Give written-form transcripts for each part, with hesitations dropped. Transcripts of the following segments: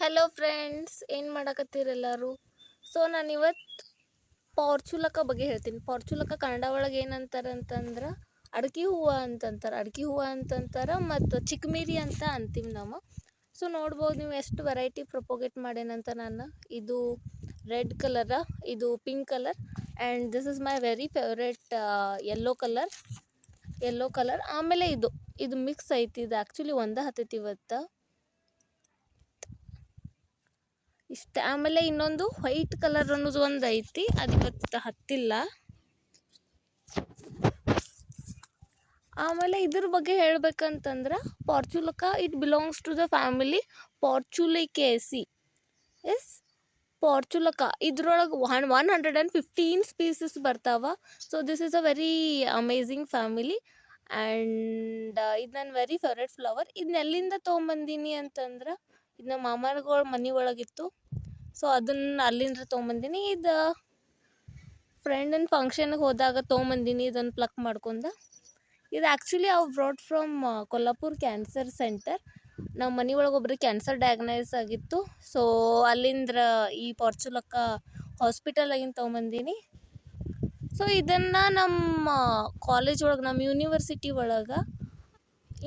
Hello friends, ಏನು ಮಾಡಕತ್ತೀರಿ ಎಲ್ಲರೂ? So ನಾನು ಇವತ್ತು ಪಾರ್ಚುಲಕ ಬಗ್ಗೆ ಹೇಳ್ತೀನಿ. ಪಾರ್ಚುಲಕ ಕನ್ನಡ ಒಳಗೆ ಏನಂತಾರೆ ಅಂತಂದ್ರೆ ಅಡ್ಕೆ ಹೂವು ಅಂತಂತಾರೆ ಮತ್ತು ಚಿಕ್ಮೀರಿ ಅಂತ ಅಂತೀವಿ ನಾವು. ಸೊ ನೋಡ್ಬೋದು ನೀವು ಎಷ್ಟು ವೆರೈಟಿ ಪ್ರೊಪೋಗೇಟ್ ಮಾಡೇನಂತ ನಾನು. ಇದು ರೆಡ್ ಕಲರ, ಇದು pink colour, and this is my very favourite yellow colour. ಆಮೇಲೆ ಇದು ಮಿಕ್ಸ್ ಐತಿ. ಇದು ಆ್ಯಕ್ಚುಲಿ ಒಂದೇ ಹತ್ತೈತಿ ಇವತ್ತು ಇಷ್ಟ. ಆಮೇಲೆ ಇನ್ನೊಂದು ವೈಟ್ ಕಲರ್ ಅನ್ನೋದು ಒಂದು ಐತಿ, ಅದು ಇವತ್ತು ಹತ್ತಿಲ್ಲ. ಆಮೇಲೆ ಇದ್ರ ಬಗ್ಗೆ ಹೇಳ್ಬೇಕಂತಂದ್ರೆ portulaca it belongs to the family portulacaceae. Yes, portulaca ಇದ್ರೊಳಗೆ 115 ಸ್ಪೀಸಸ್ ಬರ್ತಾವ. So this is a very amazing family and ಇದು ನನ್ನ ವೆರಿ ಫೇವ್ರೆಟ್ ಫ್ಲವರ್. ಇದನ್ನ ಎಲ್ಲಿಂದ ತೊಗೊಂಬಂದೀನಿ ಅಂತಂದ್ರೆ ಇದು ನಮ್ಮ ಮಾಮಗಳ ಮನೆ ಒಳಗಿತ್ತು. ಸೊ ಅದನ್ನು ಅಲ್ಲಿಂದ ತೊಗೊಂಬಂದೀನಿ. ಇದು ಫ್ರೆಂಡನ ಫಂಕ್ಷನ್ಗೆ ಹೋದಾಗ ತೊಗೊಂಬಂದೀನಿ ಇದನ್ನು ಪ್ಲಕ್ ಮಾಡ್ಕೊಂಡು. ಇದು actually brought from Kolhapur cancer centre. ನಮ್ಮ ಮನೆ ಒಳಗೆ ಒಬ್ರಿಗೆ ಕ್ಯಾನ್ಸರ್ ಡಯಾಗ್ನೈಸ್ ಆಗಿತ್ತು. ಸೊ ಅಲ್ಲಿಂದ ಈ ಪಾರ್ಚುಲಕ ಹಾಸ್ಪಿಟಲಾಗಿಂದ ತೊಗೊಂಬಂದೀನಿ. ಸೊ ಇದನ್ನು ನಮ್ಮ ಕಾಲೇಜ್ ಒಳಗೆ, ನಮ್ಮ ಯೂನಿವರ್ಸಿಟಿ ಒಳಗೆ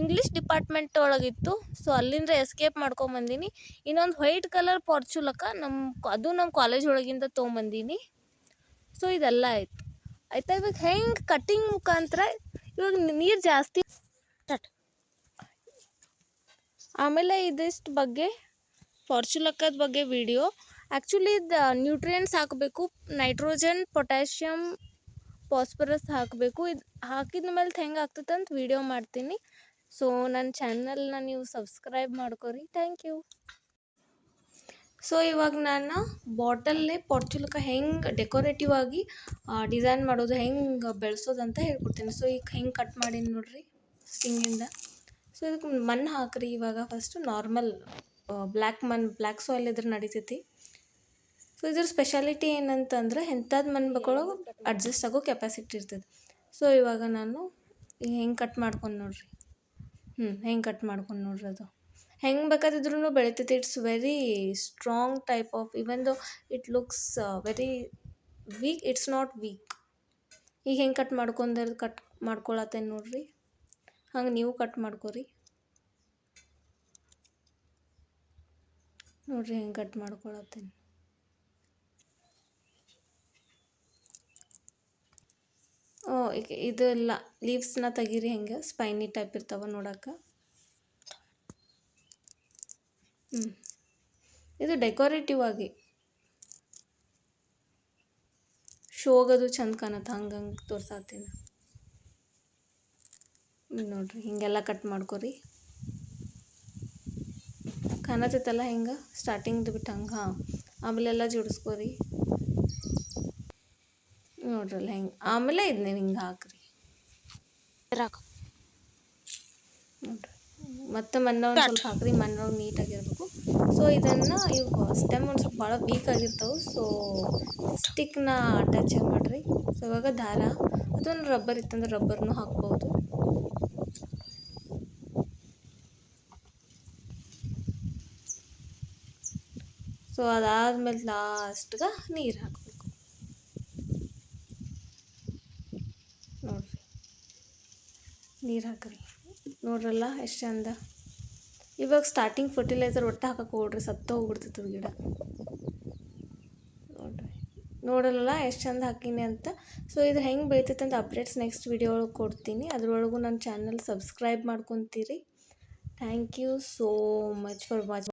ಇಂಗ್ಲೀಷ್ ಡಿಪಾರ್ಟ್ಮೆಂಟ್ ಒಳಗಿತ್ತು. ಸೊ ಅಲ್ಲಿಂದ ಎಸ್ಕೇಪ್ ಮಾಡ್ಕೊಂಬಂದೀನಿ. ಇನ್ನೊಂದು ವೈಟ್ ಕಲರ್ ಪಾರ್ಚುಲಕ ಅದು ನಮ್ಮ ಕಾಲೇಜ್ ಒಳಗಿಂದ ತೊಗೊಂಬಂದೀನಿ. ಸೊ ಇದೆಲ್ಲ ಆಯ್ತಾ. ಇವಾಗ ಹೆಂಗೆ ಕಟ್ಟಿಂಗ್ ಮುಖಾಂತರ ಇವಾಗ ನೀರು ಜಾಸ್ತಿ ಆಮೇಲೆ ಇದಿಷ್ಟು ಬಗ್ಗೆ ಪಾರ್ಚುಲಕದ ಬಗ್ಗೆ ವಿಡಿಯೋ. ಆ್ಯಕ್ಚುಲಿ ಇದು ನ್ಯೂಟ್ರಿಯೆಂಟ್ಸ್ ಹಾಕಬೇಕು, ನೈಟ್ರೋಜನ್, ಪೊಟ್ಯಾಷಿಯಮ್, ಫಾಸ್ಫರಸ್ ಹಾಕಬೇಕು. ಇದು ಹಾಕಿದ ಮೇಲೆ ಹೆಂಗೆ ಆಗ್ತದೆ ಅಂತ ವಿಡಿಯೋ ಮಾಡ್ತೀನಿ. ಸೊ ನನ್ನ ಚಾನಲ್ನ ನೀವು ಸಬ್ಸ್ಕ್ರೈಬ್ ಮಾಡ್ಕೊರಿ. Thank you. ಸೊ ಇವಾಗ ನಾನು ಬಾಟಲ್ಲೇ ಪಾರ್ಚುಲಕ ಹೆಂಗೆ ಡೆಕೋರೇಟಿವ್ ಆಗಿ ಡಿಸೈನ್ ಮಾಡೋದು, ಹೆಂಗೆ ಬೆಳೆಸೋದು ಅಂತ ಹೇಳ್ಕೊಡ್ತೀನಿ. ಸೊ ಈಗ ಹೆಂಗೆ ಕಟ್ ಮಾಡೀನಿ ನೋಡ್ರಿ ಸ್ಟಿಂಗಿಂದ. ಸೊ ಇದಕ್ಕೆ ಮಣ್ಣು ಹಾಕ್ರಿ. ಇವಾಗ ಫಸ್ಟು ನಾರ್ಮಲ್ ಬ್ಲ್ಯಾಕ್ ಸಾಯಿಲ್ ಇದ್ರೆ ನಡಿತೈತಿ. ಸೊ ಇದ್ರ ಸ್ಪೆಷಾಲಿಟಿ ಏನಂತಂದ್ರೆ ಎಂಥದ್ದು ಮಣ್ಣು ಬೇಕೊಳ್ಳೋ ಅಡ್ಜಸ್ಟ್ ಆಗೋ ಕೆಪಾಸಿಟಿ ಇರ್ತದೆ. ಸೊ ಇವಾಗ ನಾನು ಹೆಂಗೆ ಕಟ್ ಮಾಡ್ಕೊಂಡು ನೋಡ್ರಿ. ಹೆಂಗೆ ಕಟ್ ಮಾಡ್ಕೊಂಡು ನೋಡ್ರಿ. ಅದು ಹೆಂಗೆ ಬೇಕಾದಿದ್ರೂ ಬೆಳಿತೈತಿ. It's very strong type of, even though it looks very weak, it's not weak. ಈಗ ಹೆಂಗೆ ಕಟ್ ಮಾಡ್ಕೊಳತ್ತೇನೆ ನೋಡ್ರಿ. ಹಂಗೆ ನೀವು ಕಟ್ ಮಾಡ್ಕೊರಿ. ನೋಡ್ರಿ ಹೆಂಗೆ ಕಟ್ ಮಾಡ್ಕೊಳತ್ತೇನೆ. ಈಗ ಇದೆಲ್ಲ ಲೀವ್ಸ್ನ ತೆಗೀರಿ. ಹೆಂಗೆ ಸ್ಪೈನಿ ಟೈಪ್ ಇರ್ತಾವ ನೋಡೋಕೆ. ಇದು ಡೆಕೋರೇಟಿವ್ ಆಗಿ ಶೋಗದು ಚಂದ ಕಾಣತ್ತೆ. ಹಂಗೆ ತೋರ್ಸಾತೀನಿ ನೋಡ್ರಿ. ಹಿಂಗೆಲ್ಲ ಕಟ್ ಮಾಡ್ಕೊರಿ. ಕಾಣತೈತಲ್ಲ ಹಿಂಗೆ ಸ್ಟಾರ್ಟಿಂಗ್ದು ಬಿಟ್ಟು ಹಂಗೆ. ಆಮೇಲೆಲ್ಲ ಜೋಡಿಸ್ಕೊರಿ ನೋಡ್ರಲ್ಲ ಹೆಂಗೆ. ಆಮೇಲೆ ಇದನ್ನ ಹಿಂಗೆ ಹಾಕ್ರಿ ನೋಡ್ರಿ. ಮತ್ತು ಮಣ್ಣು ಒಂದು ಸ್ವಲ್ಪ ಹಾಕ್ರಿ. ಮಣ್ಣು ನೀಟಾಗಿರ್ಬೇಕು. ಸೊ ಇದನ್ನು ಇವು ಸ್ಟೆಮ್ ಒಂದು ಸ್ವಲ್ಪ ಭಾಳ ವೀಕ್ ಆಗಿರ್ತಾವೆ. ಸೊ ಸ್ಟಿಕ್ನ ಅಟ್ಯಾಚ್ ಮಾಡಿರಿ. ಸೊ ಇವಾಗ ದಾರ, ಅದೊಂದು ರಬ್ಬರ್ ಇತ್ತಂದ್ರೆ ರಬ್ಬರ್ನೂ ಹಾಕ್ಬೋದು. ಸೊ ಅದಾದ್ಮೇಲೆ ಲಾಸ್ಟ್ಗೆ ನೀರು ಹಾಕಬೇಕು ನೋಡ್ರಿ. ನೀರು ಹಾಕ್ರಿ. ನೋಡ್ರಲ್ಲ ಎಷ್ಟು ಚಂದ. ಇವಾಗ ಸ್ಟಾರ್ಟಿಂಗ್ ಫರ್ಟಿಲೈಸರ್ ಒಟ್ಟು ಹಾಕಕ್ಕೆ ಹೋಗ್ರಿ, ಸತ್ತು ಹೋಗ್ಬಿಡ್ತೈತದ ಗಿಡ. ನೋಡಲ್ಲ ಎಷ್ಟು ಚಂದ ಹಾಕೀನಿ ಅಂತ. ಸೊ ಇದು ಹೆಂಗೆ ಬೆಳಿತೈತೆ ಅಂತ ಅಪ್ಡೇಟ್ಸ್ ನೆಕ್ಸ್ಟ್ ವಿಡಿಯೋ ಒಳಗೆ ಕೊಡ್ತೀನಿ. ಅದ್ರೊಳಗೂ ನನ್ನ ಚಾನಲ್ ಸಬ್ಸ್ಕ್ರೈಬ್ ಮಾಡ್ಕೊತೀರಿ. Thank you so much for watching.